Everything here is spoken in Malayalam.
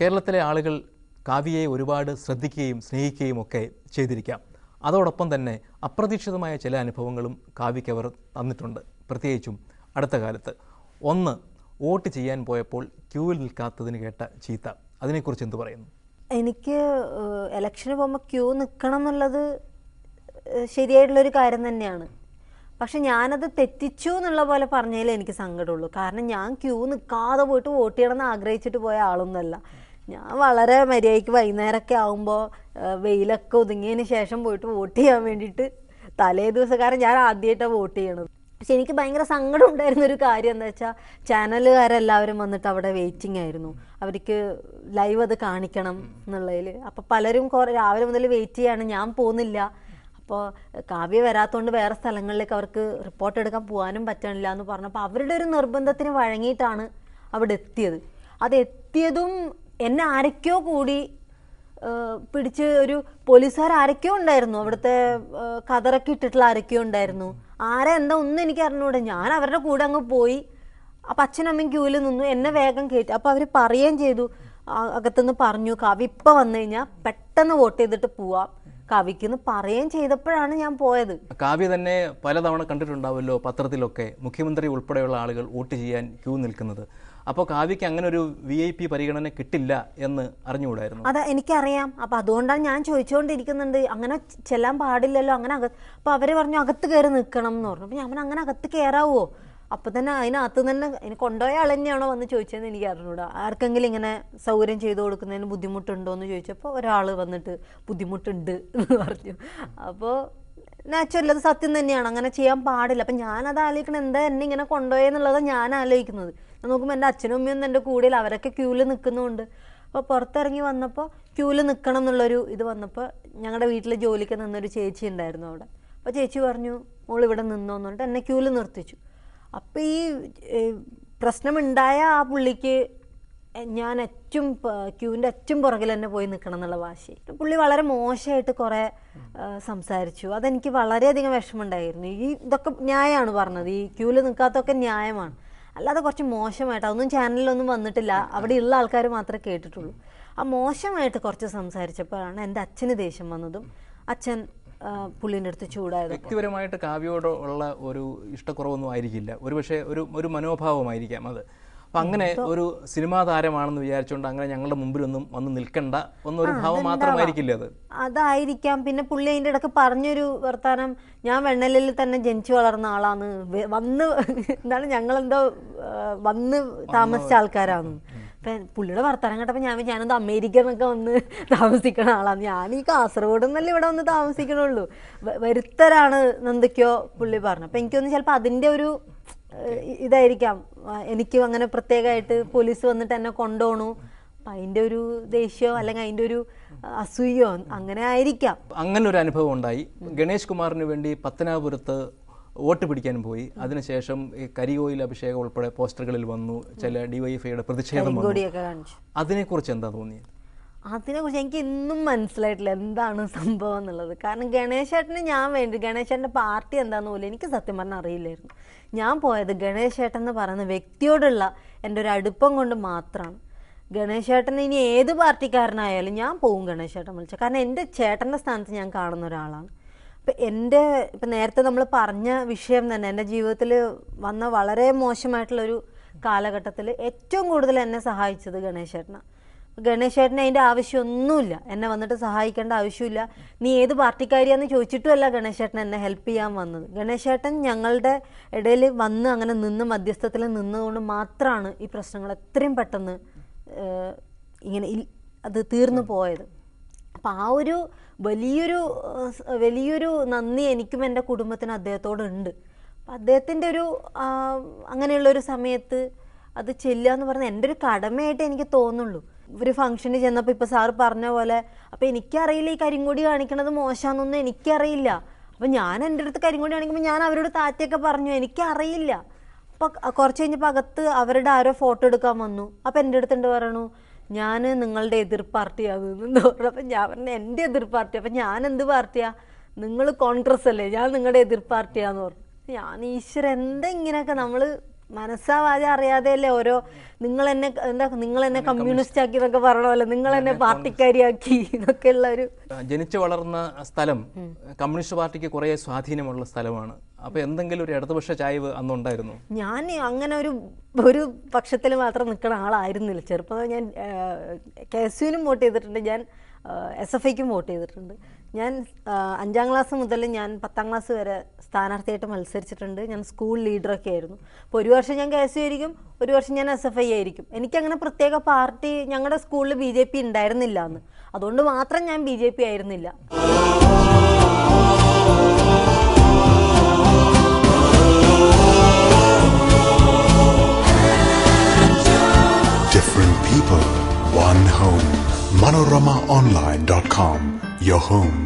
കേരളത്തിലെ ആളുകൾ കാവ്യയെ ഒരുപാട് ശ്രദ്ധിക്കുകയും സ്നേഹിക്കുകയും ഒക്കെ ചെയ്തിരിക്കാം. അതോടൊപ്പം തന്നെ അപ്രതീക്ഷിതമായ ചില അനുഭവങ്ങളും കാവ്യയ്ക്ക് അവർ തന്നിട്ടുണ്ട്, പ്രത്യേകിച്ചും അടുത്ത കാലത്ത്. ഒന്ന്, വോട്ട് ചെയ്യാൻ പോയപ്പോൾ ക്യൂവിൽ നിൽക്കാത്തതിന് കേട്ട ചീത്ത. അതിനെക്കുറിച്ച് എന്ത് പറയുന്നു? എനിക്ക് ഇലക്ഷന് പോകുമ്പോൾ ക്യൂ നിൽക്കണം എന്നുള്ളത് ശരിയായിട്ടുള്ളൊരു കാര്യം തന്നെയാണ്. പക്ഷെ ഞാനത് തെറ്റിച്ചു എന്നുള്ള പോലെ പറഞ്ഞതിൽ എനിക്ക് സങ്കടമുള്ളൂ. കാരണം ഞാൻ ക്യൂ നിൽക്കാതെ പോയിട്ട് വോട്ട് ചെയ്യണമെന്ന് ആഗ്രഹിച്ചിട്ട് പോയ ആളൊന്നുമല്ല. ഞാൻ വളരെ മര്യാദയ്ക്ക് വൈകുന്നേരമൊക്കെ ആകുമ്പോൾ വെയിലൊക്കെ ഒതുങ്ങിയതിന് ശേഷം പോയിട്ട് വോട്ട് ചെയ്യാൻ വേണ്ടിയിട്ട് തലേ ദിവസക്കാരൻ ഞാൻ ആദ്യമായിട്ടാണ് വോട്ട് ചെയ്യണത്. പക്ഷെ എനിക്ക് ഭയങ്കര സങ്കടം ഉണ്ടായിരുന്നൊരു കാര്യം എന്താ വെച്ചാൽ, ചാനലുകാരെല്ലാവരും വന്നിട്ട് അവിടെ വെയിറ്റിംഗ് ആയിരുന്നു. അവർക്ക് ലൈവ് അത് കാണിക്കണം എന്നുള്ളതിൽ. അപ്പോൾ പലരും രാവിലെ മുതൽ വെയിറ്റ് ചെയ്യാണ്, ഞാൻ പോകുന്നില്ല. അപ്പോൾ കാവ്യ വരാത്തതുകൊണ്ട് വേറെ സ്ഥലങ്ങളിലേക്ക് അവർക്ക് റിപ്പോർട്ട് എടുക്കാൻ പോകാനും പറ്റണില്ല എന്ന് പറഞ്ഞപ്പോൾ അവരുടെ ഒരു നിർബന്ധത്തിന് വഴങ്ങിയിട്ടാണ് അവിടെ എത്തിയത്. അത് എത്തിയതും എന്നെ ആരൊക്കെയോ കൂടി പിടിച്ച്, ഒരു പോലീസുകാർ ആരൊക്കെയോ ഉണ്ടായിരുന്നു, അവിടുത്തെ കതറൊക്കെ ഇട്ടിട്ടുള്ള ആരൊക്കെയോ ഉണ്ടായിരുന്നു. ആരാ എന്താ ഒന്നും എനിക്ക് അറിഞ്ഞൂടെ. ഞാൻ അവരുടെ കൂടെ അങ്ങ് പോയി. അപ്പം അച്ഛനമ്മയും ക്യൂവിൽ നിന്നു, എന്നെ വേഗം കയറ്റി. അപ്പോൾ അവർ പറയുകയും ചെയ്തു, അകത്തുനിന്ന് പറഞ്ഞു, കാവ്യ ഇപ്പം വന്നു കഴിഞ്ഞാൽ പെട്ടെന്ന് വോട്ട് ചെയ്തിട്ട് പോവാം കാവ്യക്കെന്ന് പറയുകയും ചെയ്തപ്പോഴാണ് ഞാൻ പോയത്. കാവ്യ തന്നെ പലതവണ കണ്ടിട്ടുണ്ടാവുമല്ലോ പത്രത്തിലൊക്കെ, മുഖ്യമന്ത്രി ഉൾപ്പെടെയുള്ള ആളുകൾ വോട്ട് ചെയ്യാൻ ക്യൂ നിൽക്കുന്നത്. അപ്പോൾ കാവ്യക്ക് അങ്ങനെ ഒരു VIP പരിഗണന കിട്ടില്ല എന്ന് അറിഞ്ഞുകൂടായിരുന്നു? അതാ എനിക്കറിയാം. അപ്പം അതുകൊണ്ടാണ് ഞാൻ ചോദിച്ചുകൊണ്ടിരിക്കുന്നുണ്ട്, അങ്ങനെ ചെല്ലാൻ പാടില്ലല്ലോ, അങ്ങനെ അപ്പം അവർ പറഞ്ഞു അകത്ത് കയറി നിൽക്കണം എന്ന് പറഞ്ഞു. അപ്പം ഞാൻ അങ്ങനെ അകത്ത് കയറാവോ? അപ്പം തന്നെ അതിനകത്ത് തന്നെ അതിന് കൊണ്ടുപോയ ആൾ തന്നെയാണോ വന്ന് ചോദിച്ചതെന്ന് എനിക്ക് അറിഞ്ഞൂടാ. ആർക്കെങ്കിലും ഇങ്ങനെ സൗകര്യം ചെയ്തു കൊടുക്കുന്നതിന് ബുദ്ധിമുട്ടുണ്ടോ എന്ന് ചോദിച്ചപ്പോൾ ഒരാൾ വന്നിട്ട് ബുദ്ധിമുട്ടുണ്ട് എന്ന് പറഞ്ഞു. അപ്പോൾ നാച്ചുറൽ, അത് സത്യം തന്നെയാണ്, അങ്ങനെ ചെയ്യാൻ പാടില്ല. അപ്പം ഞാനത് ആലോചിക്കണം, എന്താ എന്നെ ഇങ്ങനെ കൊണ്ടുപോയെന്നുള്ളത് ഞാൻ ആലോചിക്കുന്നത്. നോക്കുമ്പോൾ എൻ്റെ അച്ഛനും അമ്മയൊന്നും എൻ്റെ കൂടെ, അവരൊക്കെ ക്യൂവിൽ നിൽക്കുന്നുണ്ട്. അപ്പോൾ പുറത്തിറങ്ങി വന്നപ്പോൾ ക്യൂവിൽ നിൽക്കണം എന്നുള്ളൊരു ഇത് വന്നപ്പോൾ ഞങ്ങളുടെ വീട്ടിൽ ജോലിക്ക് നിന്നൊരു ചേച്ചി ഉണ്ടായിരുന്നു അവിടെ. അപ്പോൾ ചേച്ചി പറഞ്ഞു, മോൾ ഇവിടെ നിന്നോന്ന് പറഞ്ഞിട്ട് എന്നെ ക്യൂവിൽ നിർത്തിച്ചു. അപ്പോൾ ഈ പ്രശ്നമുണ്ടായ ആ പുള്ളിക്ക് ഞാൻ ഏറ്റവും ക്യൂവിൻ്റെ ഏറ്റവും പുറകിൽ തന്നെ പോയി നിൽക്കണം എന്നുള്ള വാശി. പുള്ളി വളരെ മോശമായിട്ട് കുറേ സംസാരിച്ചു. അതെനിക്ക് വളരെയധികം വിഷമമുണ്ടായിരുന്നു. ഇതൊക്കെ ന്യായമാണ് പറഞ്ഞത്, ഈ ക്യൂവിൽ നിൽക്കാത്തൊക്കെ ന്യായമാണ്, അല്ലാതെ കുറച്ച് മോശമായിട്ട്. അതൊന്നും ചാനലിലൊന്നും വന്നിട്ടില്ല, അവിടെ ഉള്ള ആൾക്കാർ മാത്രമേ കേട്ടിട്ടുള്ളൂ. ആ മോശമായിട്ട് കുറച്ച് സംസാരിച്ചപ്പോഴാണ് എൻ്റെ അച്ഛന് ദേഷ്യം വന്നതും അച്ഛൻ പുള്ളിൻ്റെ അടുത്ത് ചൂടായത്. വ്യക്തിപരമായിട്ട് കാവ്യയോടുള്ള ഒരു ഇഷ്ടക്കുറവൊന്നും ആയിരിക്കില്ല, ഒരുപക്ഷെ ഒരു മനോഭാവമായിരിക്കാം അത്. അപ്പം അങ്ങനെ ഒരു സിനിമാ താരമാണെന്ന് വിചാരിച്ചുകൊണ്ട് അങ്ങനെ ഞങ്ങളുടെ മുമ്പിലൊന്നും വന്ന് നിൽക്കണ്ട എന്നൊരു ഭാവം മാത്രമായിരിക്കില്ല അത്. അതായിരിക്കാം. പിന്നെ പുള്ളി അതിൻ്റെ ഇടയ്ക്ക് പറഞ്ഞൊരു വർത്താനം, ഞാൻ വെണ്ണലിൽ തന്നെ ജനിച്ചു വളർന്ന ആളാണ്, വന്ന് എന്താണ് ഞങ്ങളെന്തോ വന്ന് താമസിച്ച ആൾക്കാരാണ്. അപ്പം പുള്ളിയുടെ വർത്താനം കേട്ടപ്പോൾ ഞാനെന്തോ അമേരിക്ക എന്നൊക്കെ വന്ന് താമസിക്കണ ആളാണ്. ഞാൻ ഈ കാസർഗോഡ് എന്നല്ലേ ഇവിടെ വന്ന് താമസിക്കണുള്ളൂ, വരുത്തരാണ് എന്തൊക്കെയോ പുള്ളി പറഞ്ഞു. അപ്പം എനിക്കൊന്ന് ചിലപ്പോൾ അതിൻ്റെ ഒരു ഇതായിരിക്കാം, എനിക്ക് അങ്ങനെ പ്രത്യേകമായിട്ട് പോലീസ് വന്നിട്ട് എന്നെ കൊണ്ടുപോകണു, അപ്പം അതിൻ്റെ ഒരു ദേഷ്യമോ അല്ലെങ്കിൽ അതിൻ്റെ ഒരു അസൂയോ അങ്ങനെ ആയിരിക്കാം. അങ്ങനെ ഒരു അനുഭവം ഉണ്ടായി. ഗണേഷ് കുമാറിന് വേണ്ടി പത്തനാപുരത്ത് വോട്ട് പിടിക്കാൻ പോയി. അതിനുശേഷം ഈ കരികോയിൽ അഭിഷേകം ഉൾപ്പെടെ പോസ്റ്ററുകളിൽ വന്നു, ചില DYFIയുടെ പ്രതിഷേധം വന്നു. അതിനെക്കുറിച്ച് എന്താ തോന്നിയത്? അതിനെക്കുറിച്ച് എനിക്ക് ഇന്നും മനസ്സിലായിട്ടില്ല എന്താണ് സംഭവം എന്നുള്ളത്. കാരണം ഗണേശേട്ടന് ഞാൻ വേണ്ടി, ഗണേശേട്ടൻ്റെ പാർട്ടി എന്താണെന്ന് പോലും എനിക്ക് സത്യം പറഞ്ഞാൽ അറിയില്ലായിരുന്നു. ഞാൻ പോയത് ഗണേശേട്ടൻ എന്ന് പറയുന്ന വ്യക്തിയോടുള്ള എൻ്റെ ഒരു അടുപ്പം കൊണ്ട് മാത്രമാണ്. ഗണേശേട്ടൻ ഇനി ഏത് പാർട്ടിക്കാരനായാലും ഞാൻ പോവും ഗണേശേട്ടൻ വിളിച്ച. കാരണം എൻ്റെ ചേട്ടൻ്റെ സ്ഥാനത്ത് ഞാൻ കാണുന്ന ഒരാളാണ്. ഇപ്പം നേരത്തെ നമ്മൾ പറഞ്ഞ വിഷയം തന്നെ, എൻ്റെ ജീവിതത്തിൽ വന്ന വളരെ മോശമായിട്ടുള്ളൊരു കാലഘട്ടത്തിൽ ഏറ്റവും കൂടുതൽ എന്നെ സഹായിച്ചത് ഗണേശേട്ടനാണ്. ഗണേശേട്ടന് അതിൻ്റെ ആവശ്യമൊന്നുമില്ല, എന്നെ വന്നിട്ട് സഹായിക്കേണ്ട ആവശ്യമില്ല. നീ ഏത് പാർട്ടിക്കാരിയാന്ന് ചോദിച്ചിട്ടുമല്ല ഗണേശേട്ടൻ എന്നെ ഹെൽപ്പ് ചെയ്യാൻ വന്നത്. ഗണേശേട്ടൻ ഞങ്ങളുടെ ഇടയിൽ വന്ന് അങ്ങനെ നിന്ന് മധ്യസ്ഥത്തിൽ നിന്നതുകൊണ്ട് മാത്രമാണ് ഈ പ്രശ്നങ്ങൾ എത്രയും പെട്ടെന്ന് ഇങ്ങനെ അത് തീർന്നു പോയത്. അപ്പം ആ ഒരു വലിയൊരു നന്ദി എനിക്കും എൻ്റെ കുടുംബത്തിനും അദ്ദേഹത്തോടുണ്ട്. അപ്പം അദ്ദേഹത്തിൻ്റെ ഒരു അങ്ങനെയുള്ളൊരു സമയത്ത് അത് ചെല്ലുക എന്ന് പറഞ്ഞാൽ എൻ്റെ ഒരു കടമയായിട്ട് എനിക്ക് തോന്നുള്ളൂ. ഒരു ഫംഗ്ഷന് ചെന്നപ്പോൾ ഇപ്പോൾ സാറ് പറഞ്ഞ പോലെ, അപ്പം എനിക്കറിയില്ല ഈ കരിങ്കൊടി കാണിക്കണത് മോശമാണെന്നൊന്നും എനിക്കറിയില്ല. അപ്പം ഞാൻ എൻ്റെ അടുത്ത് കരിങ്കൊടി കാണിക്കുമ്പോൾ ഞാൻ അവരോട് താറ്റയൊക്കെ പറഞ്ഞു, എനിക്കറിയില്ല. അപ്പം കുറച്ച് കഴിഞ്ഞപ്പോൾ അകത്ത് അവരുടെ ആരോ ഫോട്ടോ എടുക്കാൻ വന്നു. അപ്പം എൻ്റെ അടുത്തുണ്ട് പറയണു, ഞാൻ നിങ്ങളുടെ എതിർ പാർട്ടിയാകുന്നു പറഞ്ഞു. അപ്പം ഞാൻ പറഞ്ഞു എൻ്റെ എതിർ പാർട്ടി? അപ്പം ഞാൻ എന്ത് പാർട്ടിയാ? നിങ്ങൾ കോൺഗ്രസ് അല്ലേ, ഞാൻ നിങ്ങളുടെ എതിർ പാർട്ടിയാന്ന് പറഞ്ഞു. ഞാൻ ഈശ്വര എന്താ ഇങ്ങനെയൊക്കെ നമ്മൾ മനസ്സാവാതെ അറിയാതെയല്ലേ ഓരോ നിങ്ങൾ എന്നെ കമ്മ്യൂണിസ്റ്റ് ആക്കി എന്നൊക്കെ പറഞ്ഞ പോലെ നിങ്ങൾ എന്നെ പാർട്ടിക്കാരിയാക്കി എന്നൊക്കെ ഉള്ള ഒരു ജനിച്ചു വളർന്ന സ്ഥലം കമ്മ്യൂണിസ്റ്റ് പാർട്ടിക്ക് കുറെ സ്വാധീനമുള്ള സ്ഥലമാണ്. അപ്പൊ എന്തെങ്കിലും ഒരു ഇടതുപക്ഷ ചായ്വ് അന്നുണ്ടായിരുന്നു? ഞാൻ അങ്ങനെ ഒരു പക്ഷത്തിൽ മാത്രം നിൽക്കുന്ന ആളായിരുന്നില്ല. ചെറുപ്പം ഞാൻ KSUവിനും വോട്ട് ചെയ്തിട്ടുണ്ട്, ഞാൻ SFIക്കും വോട്ട് ചെയ്തിട്ടുണ്ട്. ഞാൻ 5ാം ക്ലാസ് മുതൽ ഞാൻ 10ാം ക്ലാസ് വരെ സ്ഥാനാർത്ഥിയായിട്ട് മത്സരിച്ചിട്ടുണ്ട്. ഞാൻ സ്കൂൾ ലീഡറൊക്കെ ആയിരുന്നു. അപ്പോൾ ഒരു വർഷം ഞാൻ KSU ആയിരിക്കും, ഒരു വർഷം ഞാൻ SFI ആയിരിക്കും. എനിക്കങ്ങനെ പ്രത്യേക പാർട്ടി ഞങ്ങളുടെ സ്കൂളിൽ BJP ഉണ്ടായിരുന്നില്ല എന്ന്, അതുകൊണ്ട് മാത്രം ഞാൻ BJP ആയിരുന്നില്ല. Different people, one home. ManoramaOnline.com, your home